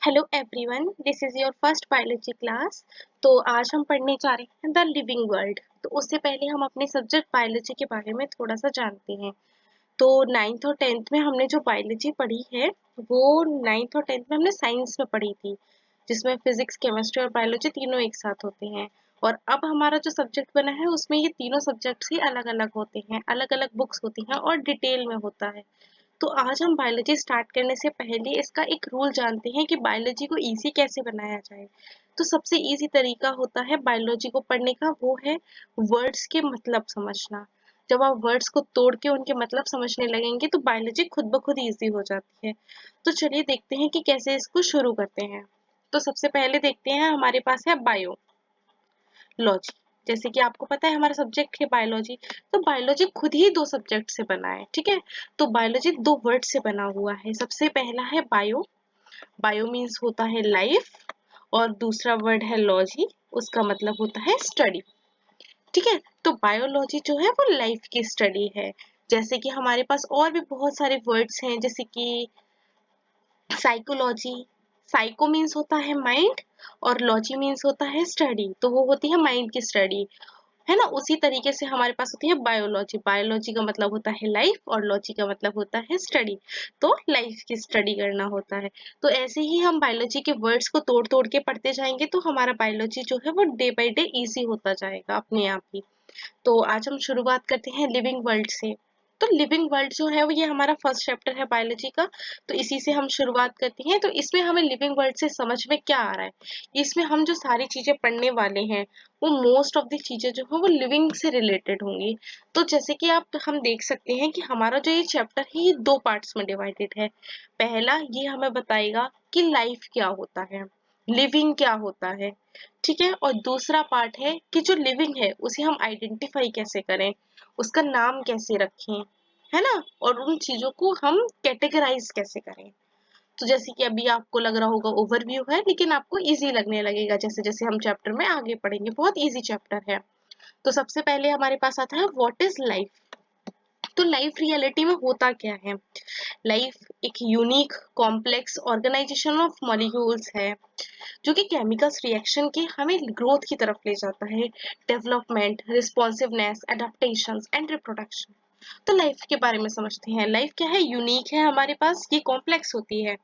Hello everyone, this is your first biology class. तो आज हम पढ़ने जा रहे हैं द लिविंग वर्ल्ड। तो उससे पहले हम अपने सब्जेक्ट बायोलॉजी के बारे में थोड़ा सा जानते हैं। तो नाइन्थ और टेंथ में हमने जो बायोलॉजी पढ़ी है वो नाइन्थ और टेंथ में हमने साइंस में पढ़ी थी, जिसमें फिजिक्स, केमिस्ट्री और बायोलॉजी तीनों एक साथ होते हैं। और अब हमारा जो सब्जेक्ट बना है उसमें ये तीनों सब्जेक्ट्स ही अलग अलग होते हैं, अलग अलग बुक्स होती हैं और डिटेल में होता है। तो आज हम बायोलॉजी स्टार्ट करने से पहले इसका एक रूल जानते हैं कि बायोलॉजी को इजी कैसे बनाया जाए। तो सबसे इजी तरीका होता है बायोलॉजी को पढ़ने का, वो है वर्ड्स के मतलब समझना। जब आप वर्ड्स को तोड़ के उनके मतलब समझने लगेंगे तो बायोलॉजी खुद ब खुद ईजी हो जाती है। तो चलिए देखते हैं कि कैसे इसको शुरू करते हैं। तो सबसे पहले देखते हैं, हमारे पास है बायोलॉजी। जैसे कि आपको पता है हमारा सब्जेक्ट है बायोलॉजी। तो बायोलॉजी खुद ही दो सब्जेक्ट से बना है, ठीक है। तो बायोलॉजी दो वर्ड से बना हुआ है। सबसे पहला है बायो। बायो मीन्स होता है लाइफ, और दूसरा वर्ड है लॉजी, उसका मतलब होता है स्टडी, ठीक है। तो बायोलॉजी जो है वो लाइफ की स्टडी है। जैसे कि हमारे पास और भी बहुत सारे वर्ड्स हैं, जैसे कि साइकोलॉजी। साइको मीन्स होता है माइंड, और लॉजी मीन्स होता है स्टडी, तो वो होती है माइंड की स्टडी, है ना। उसी तरीके से हमारे पास होती है बायोलॉजी। बायोलॉजी का मतलब होता है लाइफ और लॉजी का मतलब होता है स्टडी, तो लाइफ की स्टडी करना होता है। तो ऐसे ही हम बायोलॉजी के वर्ड्स को तोड़ तोड़ के पढ़ते जाएंगे तो हमारा बायोलॉजी जो है वो डे बाय डे इजी होता जाएगा अपने आप ही। तो आज हम शुरुआत करते हैं लिविंग वर्ल्ड से। तो लिविंग वर्ल्ड जो है वो ये हमारा फर्स्ट चैप्टर है बायोलॉजी का। तो इसी से हम शुरुआत करते हैं। तो इसमें हमें लिविंग वर्ल्ड से समझ में क्या आ रहा है, इसमें हम जो सारी चीजें पढ़ने वाले हैं वो मोस्ट ऑफ द चीजें जो है वो लिविंग से रिलेटेड होंगी। तो जैसे कि आप हम देख सकते हैं कि हमारा जो ये चैप्टर है ये दो पार्ट्स में डिवाइडेड है। पहला ये हमें बताएगा कि लाइफ क्या होता है, लिविंग क्या होता है, ठीक है। और दूसरा पार्ट है कि जो लिविंग है उसे हम आइडेंटिफाई कैसे करें, उसका नाम कैसे रखें, है ना। और उन चीजों को हम कैटेगराइज कैसे करें। तो जैसे कि अभी आपको लग रहा होगा ओवरव्यू है, लेकिन आपको इजी लगने लगेगा जैसे जैसे हम चैप्टर में आगे पढ़ेंगे। बहुत इजी चैप्टर है। तो सबसे पहले हमारे पास आता है व्हाट इज लाइफ। तो लाइफ रियलिटी में होता क्या है। लाइफ एक unique complex organization of molecules है जो कि केमिकल्स रिएक्शन के हमें ग्रोथ की तरफ ले जाता है, development, responsiveness, adaptation and reproduction. तो लाइफ के बारे में समझते हैं। लाइफ क्या है, यूनिक है हमारे पास, ये कॉम्प्लेक्स होती है।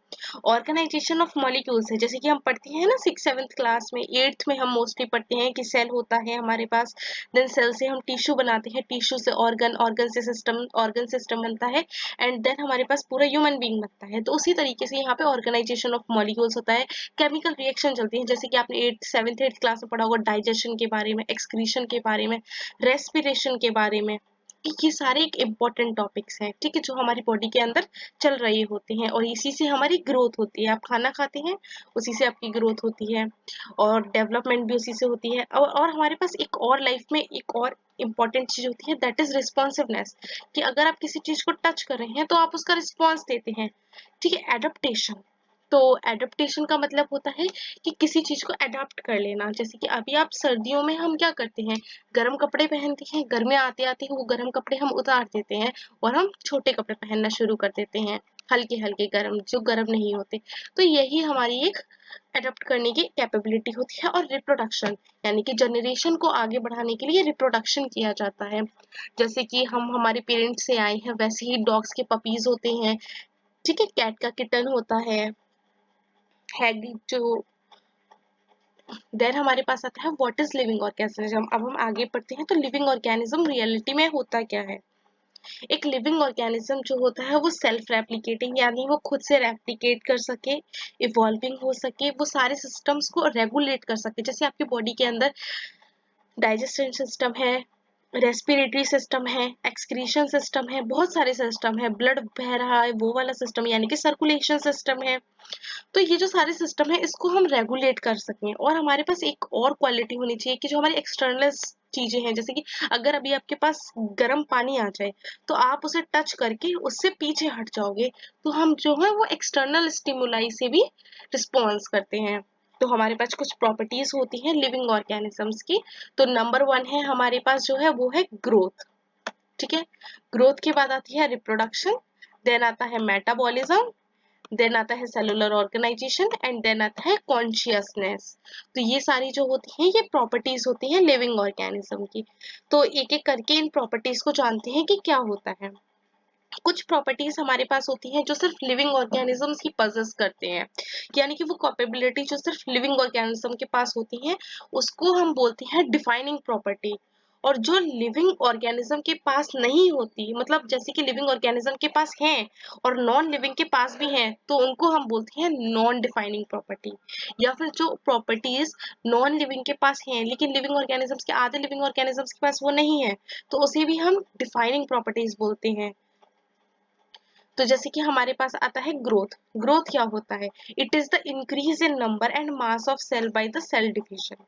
ऑर्गेनाइजेशन ऑफ मॉलिक्यूल्स है, जैसे कि हम पढ़ते हैं ना सिक्स सेवन्थ क्लास में, एट्थ में हम मोस्टली पढ़ते हैं कि सेल होता है हमारे पास। देन सेल से हम टिश्यू बनाते हैं, टिश्यू से ऑर्गन, ऑर्गन से सिस्टम, ऑर्गन सिस्टम बनता है, एंड देन हमारे पास पूरा ह्यूमन बीइंग बनता है। तो उसी तरीके से यहाँ पे ऑर्गेनाइजेशन ऑफ मॉलिक्यूल्स होता है। केमिकल रिएक्शन चलती है, जैसे कि आपने एट्थ सेवन्थ एट्थ क्लास में पढ़ा होगा डाइजेशन के बारे में, एक्सक्रीशन के बारे में, रेस्पिरेशन के बारे में। ये सारे एक इम्पोर्टेंट टॉपिक्स हैं, ठीक है, जो हमारी बॉडी के अंदर चल रहे होते हैं, और इसी से हमारी ग्रोथ होती है। आप खाना खाते हैं, उसी से आपकी ग्रोथ होती है, और डेवलपमेंट भी उसी से होती है। और हमारे पास एक और लाइफ में एक और इम्पॉर्टेंट चीज होती है, दैट इज रिस्पॉन्सिवनेस। कि अगर आप किसी चीज को टच कर रहे हैं तो आप उसका रिस्पॉन्स देते हैं, ठीक है। एडेप्टेशन। तो एडेप्टेशन का मतलब होता है कि किसी चीज को अडॉप्ट कर लेना। जैसे कि अभी आप सर्दियों में हम क्या करते हैं, गर्म कपड़े पहनते हैं, गर्मियाँ आते आते वो गर्म कपड़े हम उतार देते हैं और हम छोटे कपड़े पहनना शुरू कर देते हैं, हल्के हल्के गर्म, जो गर्म नहीं होते। तो यही हमारी एक अडॉप्ट करने की कैपेबिलिटी होती है। और रिप्रोडक्शन, यानी कि जनरेशन को आगे बढ़ाने के लिए रिप्रोडक्शन किया जाता है। जैसे कि हम हमारे पेरेंट्स से आए हैं, वैसे ही डॉग्स के पपीज होते हैं, ठीक है, कैट का किटन होता है जो। देन हमारे पास आता है व्हाट इज लिविंग ऑर्गेनिज्म। अब हम आगे पढ़ते हैं। तो लिविंग ऑर्गेनिज्म रियलिटी में होता क्या है। एक लिविंग ऑर्गेनिज्म जो होता है वो सेल्फ रेप्लिकेटिंग, यानी वो खुद से रेप्लिकेट कर सके, इवॉल्विंग हो सके, वो सारे सिस्टम्स को रेगुलेट कर सके। जैसे आपकी बॉडी के अंदर डाइजेशन सिस्टम है, रेस्पिरेटरी सिस्टम है, एक्सक्रीशन सिस्टम है, बहुत सारे सिस्टम है, ब्लड बह रहा है वो वाला सिस्टम यानी कि सर्कुलेशन सिस्टम है। तो ये जो सारे सिस्टम है इसको हम रेगुलेट कर सकें। और हमारे पास एक और क्वालिटी होनी चाहिए कि जो हमारी एक्सटर्नल चीजें हैं, जैसे कि अगर अभी आपके पास गर्म पानी आ जाए तो आप उसे टच करके उससे पीछे हट जाओगे, तो हम जो है वो एक्सटर्नल स्टिमुलाई से भी रिस्पॉन्स करते हैं। तो हमारे पास कुछ प्रॉपर्टीज होती हैं लिविंग ऑर्गेनिजम्स की। तो नंबर वन है हमारे पास जो है वो है ग्रोथ, ठीक है। ग्रोथ के बाद आती है रिप्रोडक्शन, देन आता है मेटाबॉलिज्म, देन आता है सेलुलर ऑर्गेनाइजेशन एंड देन आता है कॉन्शियसनेस। तो ये सारी जो होती हैं ये प्रॉपर्टीज होती हैं लिविंग ऑर्गेनिज्म की। तो एक एक करके इन प्रॉपर्टीज को जानते हैं कि क्या होता है। कुछ प्रॉपर्टीज हमारे पास होती हैं जो सिर्फ लिविंग ऑर्गेनिजम्स ही पजेस करते हैं, यानी कि वो कैपेबिलिटी जो सिर्फ लिविंग ऑर्गेनिज्म के पास होती है उसको हम बोलते हैं डिफाइनिंग प्रॉपर्टी। और जो लिविंग ऑर्गेनिज्म के पास नहीं होती, मतलब जैसे कि लिविंग ऑर्गेनिज्म के पास है और नॉन लिविंग के पास भी है, तो उनको हम बोलते हैं नॉन डिफाइनिंग प्रॉपर्टी। या फिर जो प्रॉपर्टीज नॉन लिविंग के पास हैं लेकिन लिविंग ऑर्गेनिजम्स के आधे लिविंग ऑर्गेनिजम्स के पास वो नहीं है, तो उसे भी हम डिफाइनिंग प्रॉपर्टीज बोलते हैं। तो जैसे कि हमारे पास आता है ग्रोथ। ग्रोथ क्या होता है? It is the increase in number and mass of cell by the cell division.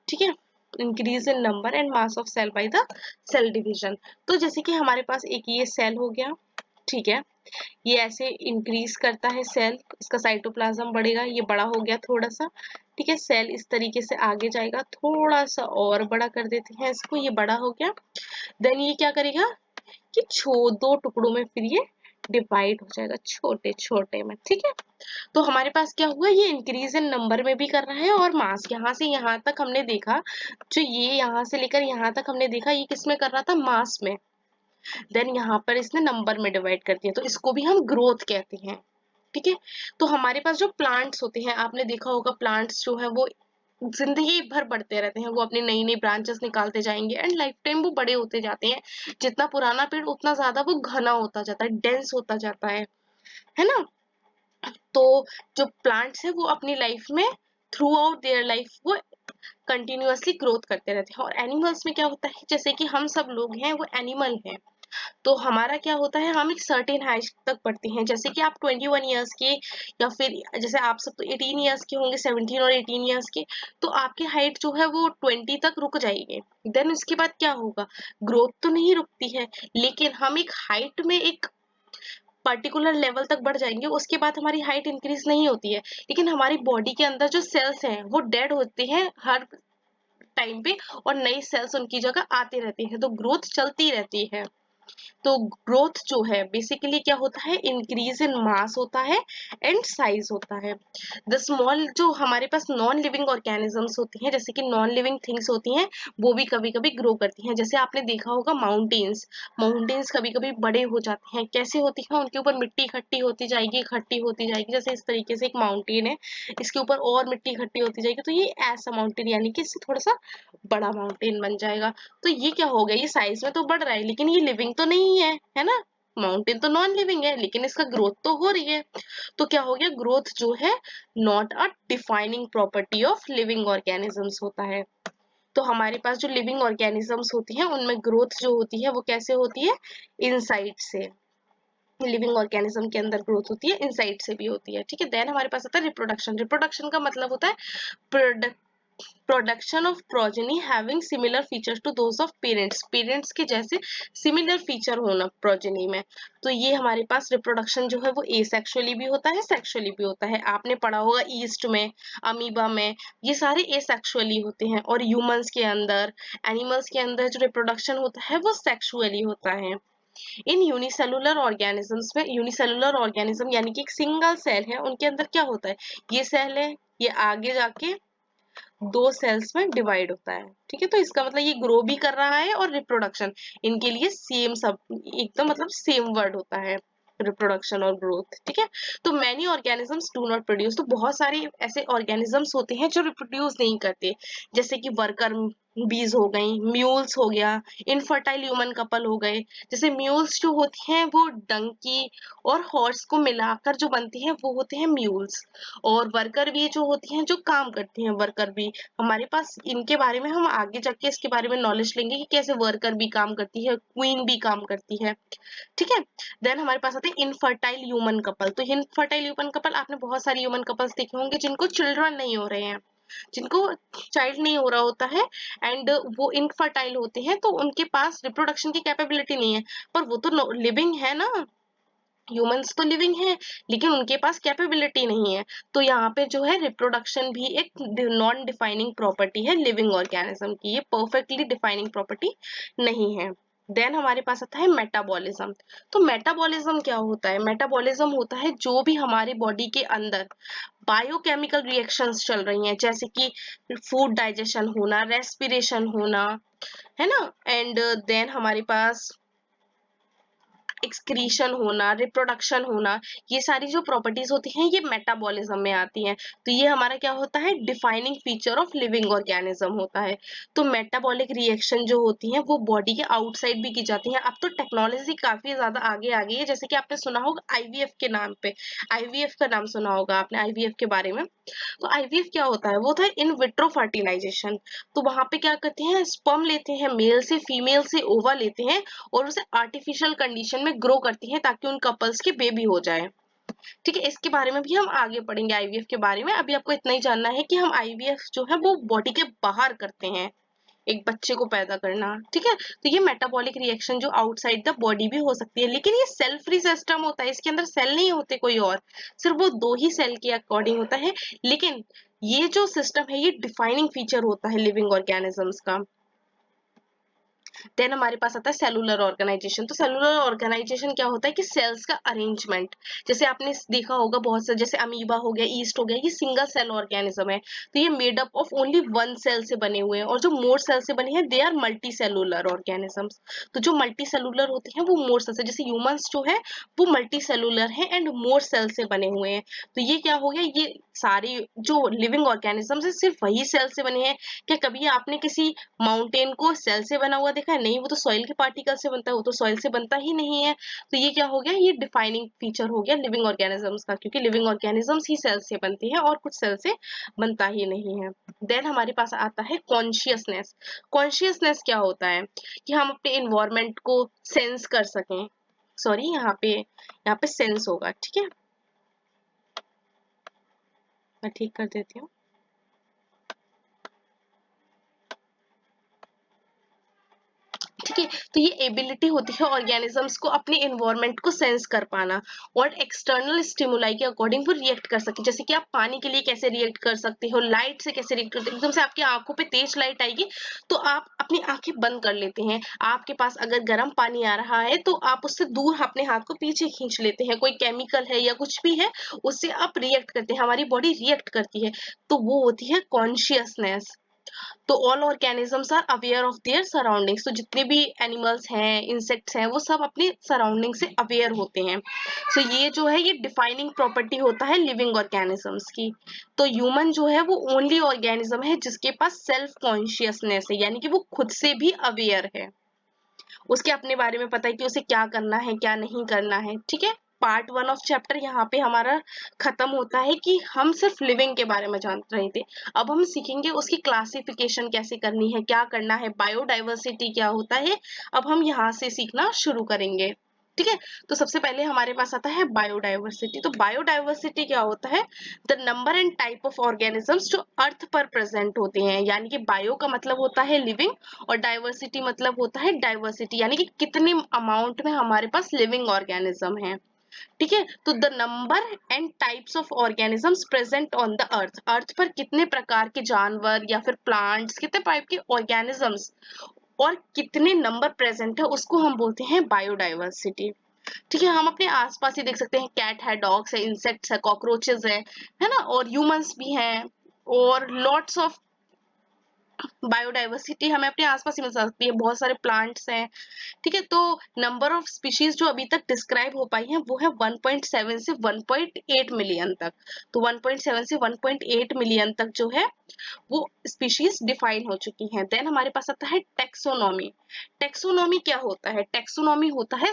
ठीक है, increase in number and mass of cell by the cell division. तो जैसे कि हमारे पास एक ये सेल हो गया, ठीक है, ये ऐसे इंक्रीज करता है सेल, इसका साइटोप्लाज्म बढ़ेगा, ये बड़ा हो गया थोड़ा सा, ठीक है, सेल इस तरीके से आगे जाएगा, थोड़ा सा और बड़ा कर देते हैं इसको, ये बड़ा हो गया। देन ये क्या करेगा कि दो टुकड़ों में फिर ये डिवाइड हो जाएगा छोटे छोटे में। ठीक है, तो हमारे पास क्या हुआ, ये इंक्रीज इन नंबर में भी कर रहा है और मास, यहाँ से यहाँ तक हमने देखा, जो ये यहाँ से लेकर यहाँ तक हमने देखा, ये किस में कर रहा था, मास में। देन यहाँ पर इसने नंबर में डिवाइड कर दिया, तो इसको भी हम ग्रोथ कहते हैं। ठीक है, तो हमारे पास जो प्लांट्स होते हैं, आपने देखा होगा प्लांट्स जो है वो जिंदगी भर बढ़ते रहते हैं, वो अपनी नई नई ब्रांचेस निकालते जाएंगे एंड लाइफ टाइम वो बड़े होते जाते हैं। जितना पुराना पेड़ उतना ज्यादा वो घना होता जाता है, डेंस होता जाता है ना। तो जो प्लांट्स है वो अपनी लाइफ में थ्रू आउट देयर लाइफ वो कंटिन्यूअसली ग्रोथ करते रहते हैं। और एनिमल्स में क्या होता है, जैसे कि हम सब लोग हैं वो एनिमल हैं, तो हमारा क्या होता है, हम एक सर्टेन हाइट तक बढ़ते हैं। जैसे कि आप 21 ईयर्स के, या फिर जैसे आप सब तो 18 ईयर्स के होंगे, 17 और 18 ईयर्स के, तो आपकी हाइट जो है वो 20 तक रुक जाएगी। देन उसके बाद क्या होगा, ग्रोथ तो नहीं रुकती है, लेकिन हम एक हाइट में एक पर्टिकुलर लेवल तक बढ़ जाएंगे, उसके बाद हमारी हाइट इंक्रीज नहीं होती है। लेकिन हमारी बॉडी के अंदर जो सेल्स हैं वो डेड होते हैं हर टाइम पे, और नई सेल्स उनकी जगह आते रहते हैं, तो ग्रोथ चलती रहती है। तो ग्रोथ जो है बेसिकली क्या होता है, इंक्रीज इन मास होता है एंड साइज होता है। द स्मॉल जो हमारे पास नॉन लिविंग ऑर्गेनिजम्स होती हैं, जैसे कि नॉन लिविंग थिंग्स होती हैं, वो भी कभी कभी ग्रो करती हैं। जैसे आपने देखा होगा माउंटेन्स, माउंटेन्स कभी कभी बड़े हो जाते हैं, कैसे होती हैं, उनके ऊपर मिट्टी इकट्ठी होती जाएगी, इकट्ठी होती जाएगी, जैसे इस तरीके से एक माउंटेन है, इसके ऊपर और मिट्टी इकट्ठी होती जाएगी, तो ये ऐसा माउंटेन, यानी कि इससे थोड़ा सा बड़ा माउंटेन बन जाएगा। तो ये क्या हो गया, ये साइज में तो बढ़ रहा है लेकिन ये लिविंग तो नहीं है ना। माउंटेन तो नॉन लिविंग है लेकिन इसका ग्रोथ तो हो रही है। तो क्या हो गया, ग्रोथ जो है not a defining property of living organisms होता है। तो हमारे पास जो लिविंग ऑर्गेनिजम्स होती हैं उनमें ग्रोथ जो होती है वो कैसे होती है, इनसाइड से। लिविंग ऑर्गेनिज्म के अंदर ग्रोथ होती है, इनसाइड से भी होती है। ठीक है, देन हमारे पास आता है रिप्रोडक्शन। रिप्रोडक्शन का मतलब होता है product production of progeny having similar features to those of parents, parents के जैसे सिमिलर फीचर होना प्रोजेनी में। तो ये हमारे पास रिप्रोडक्शन जो है वो एसेक्सुअली भी होता है, सेक्सुअली भी होता है। आपने पढ़ा होगा ईस्ट में, अमीबा में, ये सारे एसेक्सुअली होते हैं। और ह्यूमंस के अंदर, एनिमल्स के अंदर जो रिप्रोडक्शन होता है वो सेक्सुअली होता है। इन यूनिसेलुलर ऑर्गेनिजम्स में, यूनिसेलुलर ऑर्गेनिज्म यानी कि एक सिंगल सेल है, उनके अंदर क्या होता है, ये सेल है, ये आगे जाके दो सेल्स में डिवाइड होता है। ठीक है, तो इसका मतलब ये ग्रो भी कर रहा है और रिप्रोडक्शन, इनके लिए सेम सब एकदम मतलब सेम वर्ड होता है, रिप्रोडक्शन और ग्रोथ। ठीक है, तो many organisms do not produce, तो बहुत सारे ऐसे ऑर्गेनिजम्स होते हैं जो रिप्रोड्यूस नहीं करते, जैसे कि वर्कर बीज हो गई, म्यूल्स हो गया, इनफर्टाइल ह्यूमन कपल हो गए। जैसे म्यूल्स जो होती हैं वो डंकी और हॉर्स को मिलाकर जो बनती हैं वो होते हैं म्यूल्स। और वर्कर भी जो होती हैं जो काम करती हैं, वर्कर भी हमारे पास, इनके बारे में हम आगे जाके इसके बारे में नॉलेज लेंगे कि कैसे वर्कर भी काम करती है, क्वीन भी काम करती है। ठीक है, देन हमारे पास आते हैं इनफर्टाइल ह्यूमन कपल। तो इनफर्टाइल ह्यूमन कपल, आपने बहुत सारे ह्यूमन कपल्स देखे होंगे जिनको चिल्ड्रन नहीं हो रहे हैं, जिनको चाइल्ड नहीं हो रहा होता है, एंड वो इनफर्टाइल होते हैं, तो उनके पास रिप्रोडक्शन की कैपेबिलिटी नहीं है। पर वो तो लिविंग है ना, ह्यूमंस तो लिविंग है, लेकिन उनके पास कैपेबिलिटी नहीं है। तो यहाँ पे जो है रिप्रोडक्शन भी एक नॉन डिफाइनिंग प्रॉपर्टी है लिविंग ऑर्गेनिज्म की, ये परफेक्टली डिफाइनिंग प्रॉपर्टी नहीं है। देन हमारे पास आता है मेटाबॉलिज्म। तो मेटाबॉलिज्म क्या होता है? मेटाबॉलिज्म होता है जो भी हमारे बॉडी के अंदर बायोकेमिकल रिएक्शंस चल रही हैं, जैसे कि फूड डाइजेशन होना, रेस्पिरेशन होना, है ना, एंड देन हमारे पास एक्सक्रीशन होना, रिप्रोडक्शन होना, ये सारी जो प्रॉपर्टीज होती हैं ये मेटाबॉलिज्म में आती हैं। तो ये हमारा क्या होता है? Defining feature of living organism होता है। तो मेटाबॉलिक रिएक्शन जो होती हैं वो बॉडी के आउटसाइड भी की जाती हैं। अब तो टेक्नोलॉजी काफी ज्यादा आगे आ गई है, जैसे कि आपने सुना होगा आईवीएफ के नाम पे, आईवीएफ का नाम सुना होगा आपने आईवीएफ के बारे में। तो आईवीएफ क्या होता है? वो होता है इन विट्रो फर्टिलाइजेशन। तो वहां पे क्या करते हैं? स्पर्म लेते हैं, मेल से फीमेल से ओवा लेते हैं और उसे आर्टिफिशियल कंडीशन में ग्रो करती हैं ताकि उन कपल्स के बेबी हो जाए। ठीक है, इसके बारे में भी हम आगे पढ़ेंगे आईवीएफ के बारे में। अभी आपको इतना ही जानना है कि हम आईवीएफ जो है वो बॉडी के बाहर करते हैं, एक बच्चे को पैदा करना। ठीक है, तो ये मेटाबॉलिक रिएक्शन जो आउटसाइड द बॉडी भी हो सकती है, लेकिन ये सेल फ्री सिस्टम होता है, इसके अंदर सेल नहीं होते कोई और, सिर्फ वो दो ही सेल के अकॉर्डिंग होता है। लेकिन ये जो सिस्टम है ये डिफाइनिंग फीचर होता है लिविंग ऑर्गेनिजम्स का। देन हमारे पास आता है सेलुलर ऑर्गेनाइजेशन। तो सेलुलर ऑर्गेनाइजेशन क्या होता है कि सेल्स का अरेंजमेंट, जैसे आपने देखा होगा बहुत से, जैसे अमीबा हो गया, ईस्ट हो गया, ये सिंगल सेल ऑर्गेनिज्म है। तो ये made up of only one cell से बने हुए हैं, और जो मोर सेल से बने हैं they are multi cellular organisms. तो जो मल्टी सेलुलर होते हैं वो मोर सेल से, जैसे ह्यूमंस जो है वो मल्टी सेलुलर है एंड मोर सेल से बने हुए हैं। तो ये क्या हो गया? ये सारी जो लिविंग ऑर्गेनिजम्स है सिर्फ वही सेल से बने हैं। क्या कभी आपने किसी माउंटेन को सेल से बना हुआ देखा है? नहीं, वो तो सॉइल के पार्टिकल से बनता है, वो तो सॉइल से बनता ही नहीं है। तो ये क्या हो गया? ये डिफाइनिंग फीचर हो गया लिविंग ऑर्गेनिजम्स का, क्योंकि लिविंग ऑर्गेनिजम्स ही सेल से बनती है और कुछ सेल से बनता ही नहीं है। देन हमारे पास आता है कॉन्शियसनेस। कॉन्शियसनेस क्या होता है? कि हम अपने इन्वायरमेंट को सेंस कर सकें। सॉरी, यहाँ पे सेंस होगा, ठीक है, मैं ठीक कर देती हूँ। ठीक है, तो ये एबिलिटी होती है ऑर्गेनिजम्स को अपने इन्वायरमेंट को सेंस कर पाना और एक्सटर्नल स्टिमुलाई के अकॉर्डिंग वो रिएक्ट कर सकते, जैसे कि आप पानी के लिए कैसे रिएक्ट कर सकते हो, लाइट से कैसे रिएक्ट करते हो। एकदम से आपकी आंखों पे तेज लाइट आएगी तो आप अपनी आंखें बंद कर लेते हैं। आपके पास अगर गर्म पानी आ रहा है तो आप उससे दूर अपने हाथ को पीछे खींच लेते हैं, कोई केमिकल है या कुछ भी है उससे आप रिएक्ट करते हैं, हमारी बॉडी रिएक्ट करती है। तो वो होती है कॉन्शियसनेस। तो all organisms are aware of their surroundings. तो जितने भी एनिमल्स हैं, इंसेक्ट्स हैं, वो सब अपनी सराउंडिंग से अवेयर होते हैं। सो ये जो है ये डिफाइनिंग प्रॉपर्टी होता है लिविंग ऑर्गेनिजम्स की। तो ह्यूमन जो है वो ओनली ऑर्गेनिज्म है जिसके पास सेल्फ कॉन्शियसनेस है, यानी कि वो खुद से भी अवेयर है, उसके अपने बारे में पता है कि उसे क्या करना है क्या नहीं करना है। ठीक है, पार्ट 1 ऑफ चैप्टर यहाँ पे हमारा खत्म होता है कि हम सिर्फ लिविंग के बारे में जान रहे थे। अब हम सीखेंगे उसकी क्लासिफिकेशन कैसे करनी है, क्या करना है, बायोडाइवर्सिटी क्या होता है, अब हम यहाँ से सीखना शुरू करेंगे। ठीक है, तो सबसे पहले हमारे पास आता है बायोडाइवर्सिटी। तो बायोडाइवर्सिटी क्या होता है? The number and type of organisms जो अर्थ पर प्रेजेंट होते हैं, यानी कि बायो का मतलब होता है लिविंग और डाइवर्सिटी मतलब होता है डाइवर्सिटी, यानी कि कितने अमाउंट में हमारे पास लिविंग ऑर्गेनिज्म है। ठीक है, तो the number and types of organisms present on the earth, earth पर कितने प्रकार के जानवर या फिर प्लांट्स, कितने टाइप के ऑर्गेनिजम्स और कितने नंबर प्रेजेंट है उसको हम बोलते हैं बायोडाइवर्सिटी। ठीक है, हम अपने आसपास ही देख सकते हैं, कैट है, डॉग्स है, इंसेक्ट्स है, कॉकरोचेस है ना, और ह्यूमंस भी हैं, और लॉट्स ऑफ बायोडाइवर्सिटी हमें अपने आसपास ही मिल सकती है, बहुत सारे प्लांट्स हैं। ठीक है, तो नंबर ऑफ स्पीशीज जो अभी तक डिस्क्राइब हो पाई हैं वो है 1.7 से 1.8 मिलियन तक। तो 1.7 से 1.8 मिलियन तक जो है वो स्पीशीज डिफाइन हो चुकी हैं। देन हमारे पास आता है टेक्सोनॉमी। टेक्सोनॉमी क्या होता है? टेक्सोनॉमी होता है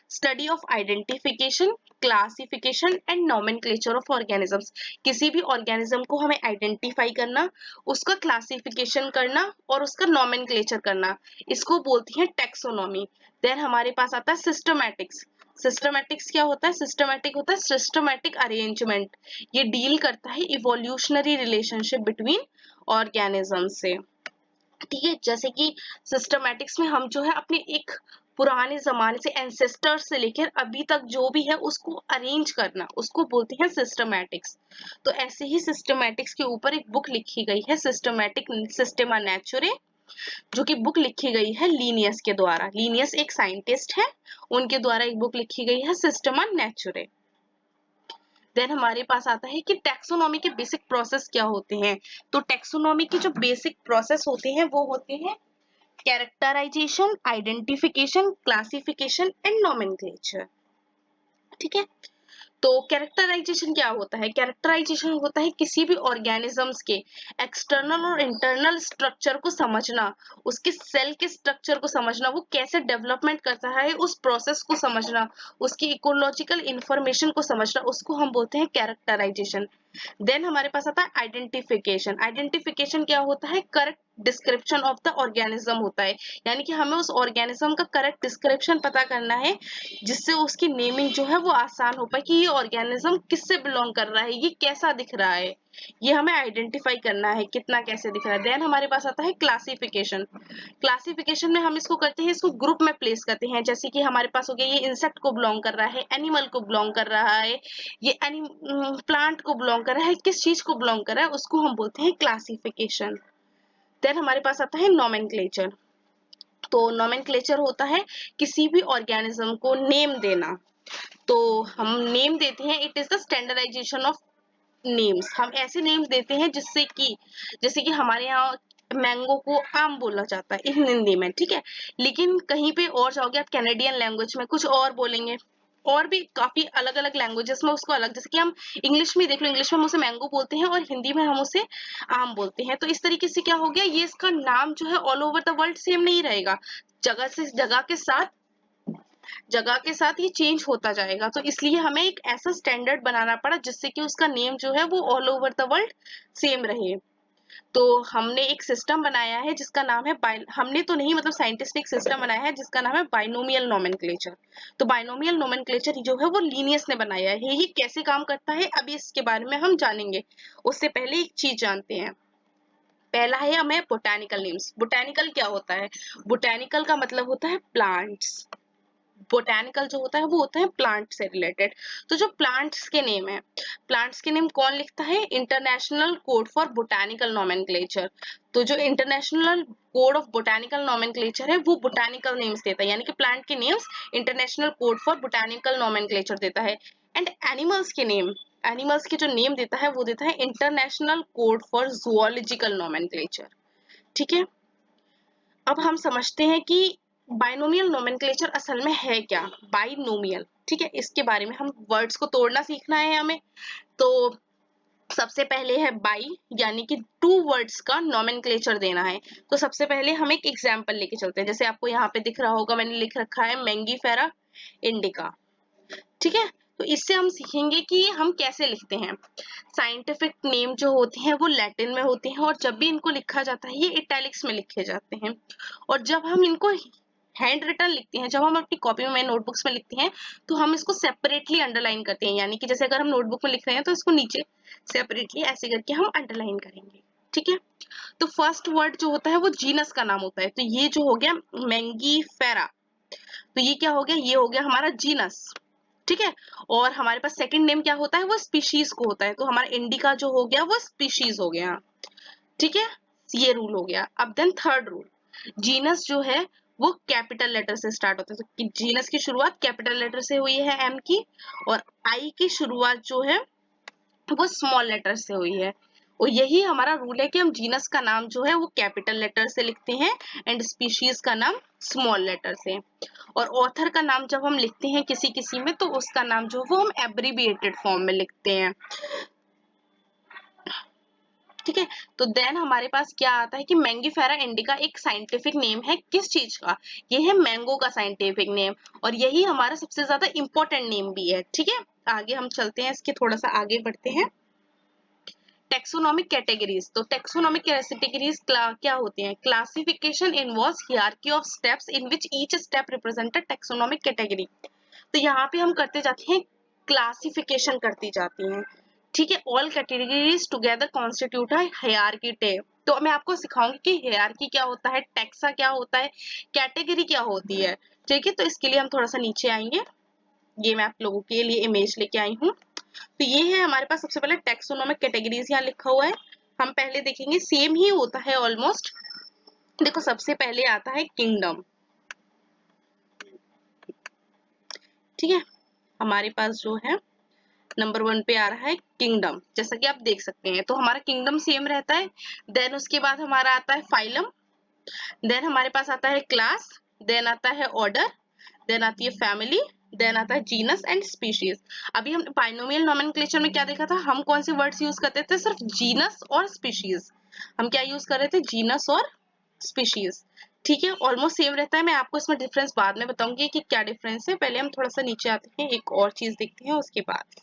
study of identification, classification and nomenclature of organisms. किसी भी ऑर्गेनिज्म को हमें आइडेंटिफाई करना, उसका क्लासिफिकेशन करना और उसका नोमेनक्लेचर करना, इसको बोलती है टेक्सोनॉमी। देन हमारे पास आता है सिस्टमैटिक्स। सिस्टमैटिक्स क्या होता है? सिस्टमैटिक होता है सिस्टमैटिक अरेंजमेंट, ये डील करता है इवोल्यूशनरी रिलेशनशिप बिटवीन ऑर्गेनिज्म से। ठीक है, जैसे कि सिस्टमैटिक्स में हम जो है अपने एक पुराने जमाने से एंसेस्टर्स से लेकर अभी तक जो भी है उसको अरेंज करना, उसको बोलते हैं सिस्टमैटिक्स। तो ऐसे ही सिस्टमैटिक्स के ऊपर एक बुक लिखी गई है, सिस्टमैटिक सिस्टेमा नेचुरे, जो कि बुक लिखी गई है लीनियस के द्वारा। लीनियस एक साइंटिस्ट है, उनके द्वारा एक बुक लिखी गई है सिस्टमा नेचुरे। देन हमारे पास आता है कि टैक्सोनॉमी के बेसिक प्रोसेस क्या होते हैं। तो टैक्सोनॉमी की जो बेसिक प्रोसेस होते हैं वो होते हैं characterization, identification, classification and nomenclature. ठीक है, तो कैरेक्टराइजेशन क्या होता है? कैरेक्टराइजेशन होता है किसी भी ऑर्गेनिजम्स के एक्सटर्नल और इंटरनल स्ट्रक्चर को समझना, उसके सेल के स्ट्रक्चर को समझना, वो कैसे डेवलपमेंट करता है उस प्रोसेस को समझना, उसकी इकोलॉजिकल इंफॉर्मेशन को समझना, उसको हम बोलते हैं कैरेक्टराइजेशन। देन हमारे पास आता है आइडेंटिफिकेशन। आइडेंटिफिकेशन क्या होता है? Correct description of the organism होता है, यानी कि हमें उस ऑर्गेनिज्म का करेक्ट डिस्क्रिप्शन पता करना है, जिससे उसकी नेमिंग जो है वो आसान हो पाए कि ये ऑर्गेनिज्म किससे बिलोंग कर रहा है, ये कैसा दिख रहा है, ये हमें आइडेंटिफाई करना है कितना कैसे दिख रहा है। देन हमारे पास आता है क्लासिफिकेशन। क्लासिफिकेशन में हम इसको करते हैं, इसको ग्रुप में प्लेस करते हैं, जैसे कि हमारे पास हो गया ये इंसेक्ट को बिलोंग कर रहा है, एनिमल को बिलोंग कर रहा है, ये प्लांट को बिलोंग कर रहा है, किस चीज को बिलोंग कर रहा है, उसको हम बोलते हैं क्लासिफिकेशन। देन हमारे पास आता है नोमेनक्लेचर। तो नोमेनक्लेचर होता है किसी भी ऑर्गेनिज्म को नेम देना। तो हम नेम देते हैं, it is the standardization of names. हम ऐसे नेम्स देते हैं जिससे कि, जैसे कि हमारे यहाँ मैंगो को आम बोला जाता है इन हिंदी में, ठीक है, लेकिन कहीं पे और जाओगे आप कैनेडियन लैंग्वेज में कुछ और बोलेंगे, और भी काफी अलग अलग लैंग्वेजेस में उसको अलग, जैसे कि हम इंग्लिश में देख लो, इंग्लिश में हम उसे मैंगो बोलते हैं और हिंदी में हम उसे आम बोलते हैं। तो इस तरीके से क्या हो गया, ये इसका नाम जो है all over the world same नहीं रहेगा, जगह से जगह के साथ ये चेंज होता जाएगा। तो इसलिए हमें एक ऐसा स्टैंडर्ड बनाना पड़ा जिससे कि उसका नेम जो है वो all over the world same रहे। तो हमने एक सिस्टम बनाया है जिसका नाम है हमने तो नहीं, मतलब साइंटिस्ट ने एक सिस्टम बनाया है जिसका नाम है बाइनोमियल नोमेनक्लेचर। तो बाइनोमियल नोमेनक्लेचर जो है वो लीनियस ने बनाया है। ये कैसे काम करता है अभी इसके बारे में हम जानेंगे, उससे पहले एक चीज जानते हैं। पहला है हमें बोटानिकल नेम्स। बोटानिकल क्या होता है? बोटानिकल का मतलब होता है प्लांट्स। बोटेनिकल जो होता है वो होता है प्लांट से रिलेटेड। तो जो प्लांट्स के नेम है, प्लांट्स के नेम कौन लिखता है? International code for botanical nomenclature. तो जो international code of botanical nomenclature है वो बोटेनिकल नेम्स देता है, यानी कि प्लांट के names international code for botanical nomenclature देता है। एंड एनिमल्स के नेम, एनिमल्स के जो नेम देता है वो देता है international code for zoological nomenclature. ठीक है, अब हम समझते हैं कि बाइनोमियल नोमेनक्लेचर असल में है क्या। बाइनोमियल, ठीक है, इसके बारे में हम वर्ड्स को तोड़ना सीखना है हमें। तो सबसे पहले है बाई, यानी कि टू वर्ड्स का नोमेनक्लेचर देना है। तो सबसे पहले हम एक एग्जांपल लेके चलते हैं, जैसे आपको यहाँ पे दिख रहा होगा मैंने लिख रखा है मैंगीफेरा इंडिका। ठीक है, तो इससे हम सीखेंगे कि हम कैसे लिखते हैं। साइंटिफिक नेम जो होते हैं वो लैटिन में होते हैं, और जब भी इनको लिखा जाता है ये इटैलिक्स में लिखे जाते हैं। और जब हम इनको हैंड रिटन लिखते हैं, जब हम अपनी कॉपी में नोटबुक्स में लिखते हैं, तो हम इसको सेपरेटली अंडरलाइन करते हैं, यानी कि जैसे अगर हम नोटबुक में लिख रहे हैं तो इसको नीचे सेपरेटली ऐसे करके हम अंडरलाइन करेंगे। ठीक है, तो फर्स्ट वर्ड जो होता है वो जीनस का नाम होता है। तो ये जो हो गया मैंगीफेरा, तो ये क्या हो गया, ये हो गया हमारा जीनस। ठीक है, और हमारे पास सेकंड नेम क्या होता है, वो स्पीशीज को होता है। तो हमारा इंडिका जो हो गया वो स्पीशीज हो गया। ठीक है, ये रूल हो गया। अब देन थर्ड रूल, जीनस जो है वो कैपिटल लेटर से स्टार्ट होता है। तो जीनस की शुरुआत कैपिटल लेटर से हुई है एम की, और आई की शुरुआत जो है वो स्मॉल लेटर से हुई है। और यही हमारा रूल है कि हम जीनस का नाम जो है वो कैपिटल लेटर से लिखते हैं एंड स्पीशीज का नाम स्मॉल लेटर से। और ऑथर का नाम जब हम लिखते हैं किसी किसी में, तो उसका नाम जो वो हम एब्रीविएटेड फॉर्म में लिखते हैं। ठीक है, तो देन हमारे पास क्या आता है कि मैंगीफेरा इंडिका एक साइंटिफिक नेम है, किस चीज का? ये है मैंगो का साइंटिफिक नेम, और यही हमारा सबसे ज्यादा इंपॉर्टेंट नेम भी है। ठीक है, आगे हम चलते हैं, इसके थोड़ा सा आगे बढ़ते हैं। Taxonomic categories. तो टेक्सोनॉमिक कैटेगरीज क्या होती हैं? Classification involves hierarchy of steps in which each step represent a taxonomic category. तो यहाँ पे हम करते जाते हैं, क्लासिफिकेशन करती जाती हैं। ठीक है, all categories together constitute a hierarchy tab. तो मैं आपको सिखाऊंगी कि हायरार्की क्या होता है, टेक्सा क्या होता है, कैटेगरी क्या होती है। ठीक है, तो इसके लिए हम थोड़ा सा नीचे आएंगे। ये मैं आप लोगों के लिए इमेज लेके आई हूँ। तो ये है हमारे पास सबसे पहले टेक्सोनोमिक कैटेगरीज यहाँ लिखा हुआ है। हम पहले देखेंगे, सेम ही होता है ऑलमोस्ट, देखो सबसे पहले आता है किंगडम, ठीक है, हमारे पास जो है नंबर 1 पे आ रहा है किंगडम, जैसा कि आप देख सकते हैं। तो हमारा किंगडम सेम रहता है। देन उसके बाद हमारा आता है फाइलम, देन हमारे पास आता है क्लास, देन आता है ऑर्डर, देन आती है फैमिली, देन आता है जीनस एंड स्पीशीज। अभी हम बाइनोमियल नोमेनक्लेचर में क्या देखा था, हम कौन से वर्ड्स यूज करते थे, सिर्फ जीनस और स्पीशीज। हम क्या यूज कर रहे थे, जीनस और स्पीशीज, ठीक है, ऑलमोस्ट सेम रहता है। मैं आपको इसमें डिफरेंस बाद में बताऊंगी कि क्या डिफरेंस है। पहले हम थोड़ा सा नीचे आते हैं, एक और चीज देखते हैं उसके बाद,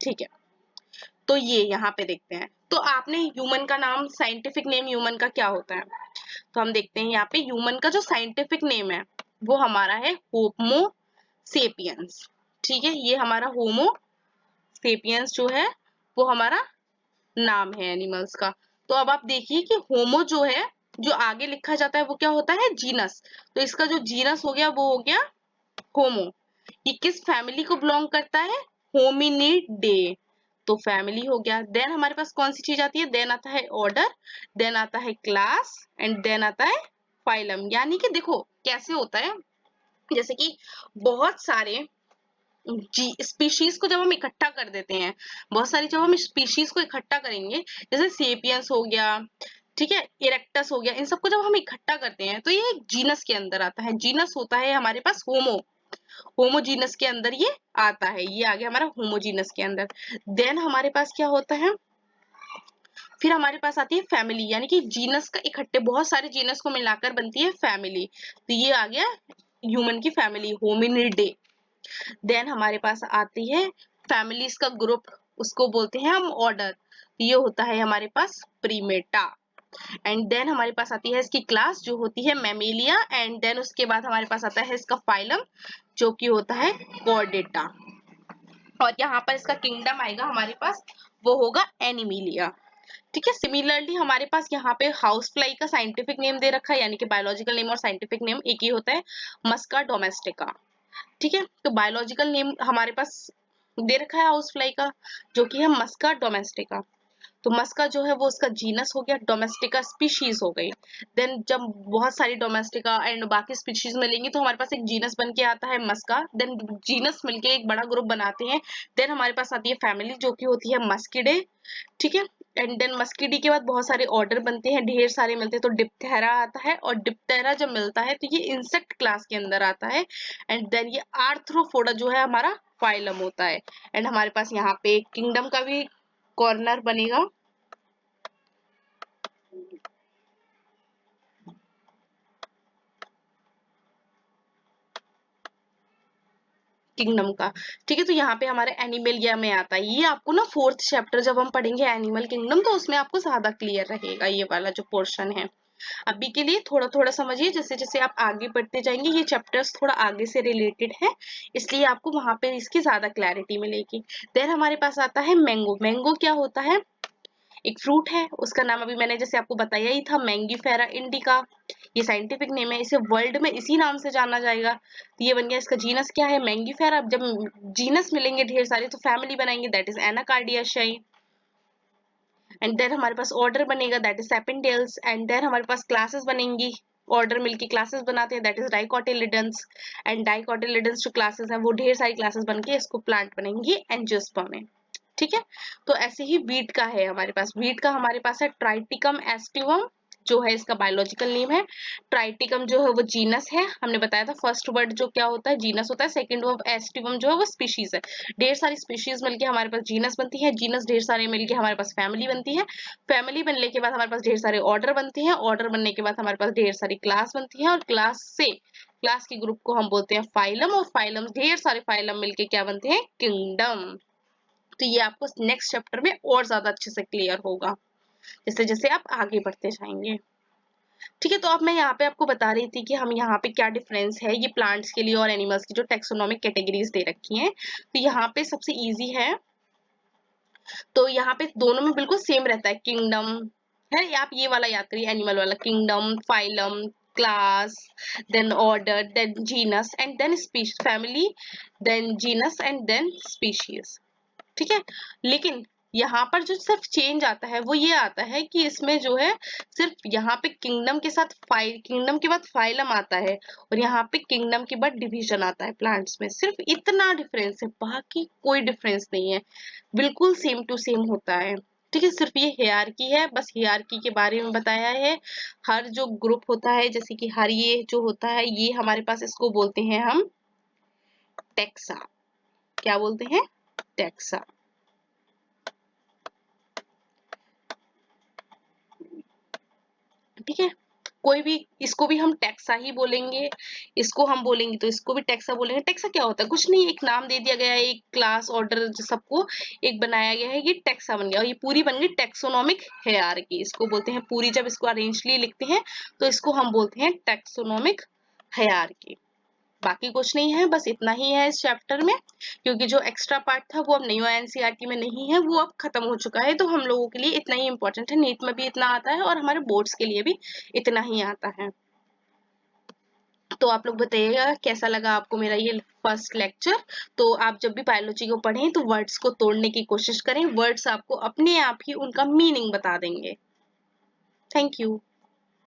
ठीक है। तो ये यहाँ पे देखते हैं, तो आपने ह्यूमन का नाम, साइंटिफिक नेम ह्यूमन का क्या होता है, तो हम देखते हैं यहाँ पे ह्यूमन का जो साइंटिफिक नेम है वो हमारा है होमो सेपियंस, ठीक है, ये हमारा होमो सेपियंस जो है वो हमारा नाम है एनिमल्स का। तो अब आप देखिए कि होमो जो है, जो आगे लिखा जाता है वो क्या होता है, जीनस। तो इसका जो जीनस हो गया वो हो गया होमो। ये किस फैमिली को बिलोंग करता है, होमिनिडे, तो फैमिली हो गया। देन हमारे पास कौन सी चीज आती है, देन आता है ऑर्डर, देन आता है क्लास एंड देन आता है फाइलम। यानी कि देखो कैसे होता है, जैसे कि बहुत सारे जी स्पीशीज को जब हम इकट्ठा कर देते हैं, बहुत सारी जब हम स्पीशीज को इकट्ठा करेंगे, जैसे सेपियंस हो गया, ठीक है, इरेक्टस हो गया, इन सबको जब हम इकट्ठा करते हैं तो ये एक जीनस के अंदर आता है। जीनस होता है हमारे पास होमो, होमोजीनस के अंदर ये आता है, ये आ गया हमारा होमोजीनस के अंदर। देन हमारे पास क्या होता है, फिर हमारे पास आती है फैमिली, यानी कि जीनस का इकट्ठे बहुत सारे जीनस को मिलाकर बनती है फैमिली। तो ये आ गया ह्यूमन की फैमिली, होमिनिडे। देन हमारे पास आती है फैमिलीज का ग्रुप, उसको बोलते हैं हम ऑर्डर, ये होता है हमारे पास प्रीमेटा। एंड देन हमारे पास आती है इसकी क्लास जो होती है मैमेलिया, एंड देन उसके बाद हमारे पास आता है इसका फाइलम जो कि होता है कॉर्डेटा, और यहाँ पर इसका किंगडम आएगा हमारे पास, वो होगा एनिमिलिया, ठीक है। सिमिलरली हमारे पास यहाँ पे हाउस फ्लाई का साइंटिफिक नेम दे रखा है, यानी कि बायोलॉजिकल नेम और साइंटिफिक नेम एक ही होता है, मस्का डोमेस्टिका, ठीक है। तो बायोलॉजिकल नेम हमारे पास दे रखा है हाउस फ्लाई का जो कि है मस्का डोमेस्टिका। तो मस्का जो है वो उसका जीनस हो गया, डोमेस्टिका स्पीशीज हो गई। देन जब बहुत सारी डोमेस्टिका एंड बाकी स्पीशीज मिलेंगी तो हमारे पास एक जीनस बन के आता है मस्का, देन जीनस मिलके एक बड़ा ग्रुप बनाते हैं। देन हमारे पास आती है फैमिली जो कि होती है मस्किडे, ठीक है। एंड देन मस्किडी के बाद बहुत सारे ऑर्डर बनते हैं, ढेर सारे मिलते हैं, तो डिप्टेरा आता है, और डिप्टेरा जब मिलता है तो ये इंसेक्ट क्लास के अंदर आता है। एंड देन ये आर्थ्रोपोडा जो है हमारा फाइलम होता है। एंड हमारे पास यहाँ पे किंगडम का भी कॉर्नर बनेगा, किंगडम का, ठीक है। तो यहाँ पे हमारे एनिमलिया में आता है, ये आपको ना 4th चैप्टर जब हम पढ़ेंगे एनिमल किंगडम तो उसमें आपको ज्यादा क्लियर रहेगा ये वाला जो पोर्शन है। अभी के लिए थोड़ा थोड़ा समझिए, जैसे जैसे आप आगे बढ़ते जाएंगे ये चैप्टर्स थोड़ा आगे से रिलेटेड है, इसलिए आपको वहां पे इसकी ज्यादा क्लैरिटी मिलेगी। देन हमारे पास आता है मैंगो। मैंगो क्या होता है, एक फ्रूट है, उसका नाम अभी मैंने जैसे आपको बताया ही था, मैंगीफेरा इंडिका, ये साइंटिफिक नेम है, इसे वर्ल्ड में इसी नाम से जाना जाएगा। तो ये बन गया, इसका जीनस क्या है, मैंगीफेरा। जब जीनस मिलेंगे ढेर सारे तो फैमिली बनाएंगे, दैट इज एनाकार्डियाceae। एंड देन हमारे पास ऑर्डर बनेगा, दैट इज सेपेंटेल्स। एंड देन हमारे पास क्लासेस बनेंगी, ऑर्डर मिलके क्लासेस बनाते हैं, दैट इज डाइकोटिलिडन्स। एंड डाइकोटिलिडन्स जो क्लासेस है वो ढेर सारी क्लासेस बनके इसको प्लांट बनेंगी एंजियोस्पर्म में, ठीक है। तो ऐसे ही वीट का है हमारे पास, वीट का हमारे पास है ट्राइटिकम एस्टिवम जो है इसका बायोलॉजिकल नेम है। ट्राइटिकम जो है वो जीनस है, हमने बताया था फर्स्ट वर्ड जो क्या होता है, जीनस होता है। सेकंड वर्ड एस्टिवम जो है वो स्पीशीज है, ढेर सारी स्पीशीज मिलके हमारे पास जीनस बनती है, जीनस ढेर सारे मिलके हमारे पास फैमिली बनती है, फैमिली बनने के बाद हमारे पास ढेर सारे ऑर्डर बनते हैं, ऑर्डर बनने के बाद हमारे पास ढेर सारी क्लास बनती है, और क्लास से क्लास के ग्रुप को हम बोलते हैं फाइलम, और फाइलम ढेर सारे फाइलम मिलके क्या बनते हैं, किंगडम। तो ये आपको नेक्स्ट चैप्टर में और ज्यादा अच्छे से क्लियर होगा जैसे जैसे आप आगे बढ़ते जाएंगे, ठीक है। तो अब मैं यहाँ पे आपको बता रही थी कि हम यहाँ पे क्या डिफरेंस है ये प्लांट्स के लिए और एनिमल्स की जो टेक्सोनोमिक कैटेगरीज दे रखी हैं। तो यहाँ पे सबसे इजी है, तो यहाँ पे दोनों में बिल्कुल सेम रहता है, किंगडम है, आप ये वाला याद करिए, एनिमल वाला, kingdom, phylum, class, then order, then genus and then species, family, then genus and then species, ठीक है। लेकिन यहाँ पर जो सिर्फ चेंज आता है वो ये आता है कि इसमें जो है सिर्फ यहाँ पे किंगडम के साथ किंगडम के बाद फाइलम आता है और यहाँ पे किंगडम के बाद डिवीजन आता है प्लांट्स में। सिर्फ इतना डिफरेंस है, बाकी कोई डिफरेंस नहीं है, बिल्कुल सेम टू सेम होता है। ठीक है, सिर्फ ये हियरार्की है, बस हियरार्की के बारे में बताया है। हर जो ग्रुप होता है, जैसे कि हर ये जो होता है, ये हमारे पास इसको बोलते हैं हम टेक्सा। क्या बोलते हैं? टेक्सा। ठीक है, कोई भी, इसको भी हम टेक्सा ही बोलेंगे, इसको हम बोलेंगे तो इसको भी टेक्सा बोलेंगे। टेक्सा क्या होता है? कुछ नहीं, एक नाम दे दिया गया है, एक क्लास ऑर्डर सबको एक बनाया गया है, ये टेक्सा बन गया और ये पूरी बन गई टेक्सोनोमिक हायरार्की। इसको बोलते हैं पूरी, जब इसको अरेंजली लिखते हैं तो इसको हम बोलते हैं टेक्सोनोमिक हायरार्की। बाकी कुछ नहीं है, बस इतना ही है इस चैप्टर में, क्योंकि जो एक्स्ट्रा पार्ट था वो अब नई एनसीईआरटी में नहीं है, वो अब खत्म हो चुका है। तो हम लोगों के लिए इतना ही इम्पोर्टेंट है, नीट में भी इतना आता है और हमारे बोर्ड्स के लिए भी इतना ही आता है। तो आप लोग बताइएगा कैसा लगा आपको मेरा ये फर्स्ट लेक्चर। तो आप जब भी बायोलॉजी को पढ़ें तो वर्ड्स को तोड़ने की कोशिश करें, वर्ड्स आपको अपने आप ही उनका मीनिंग बता देंगे। Thank you.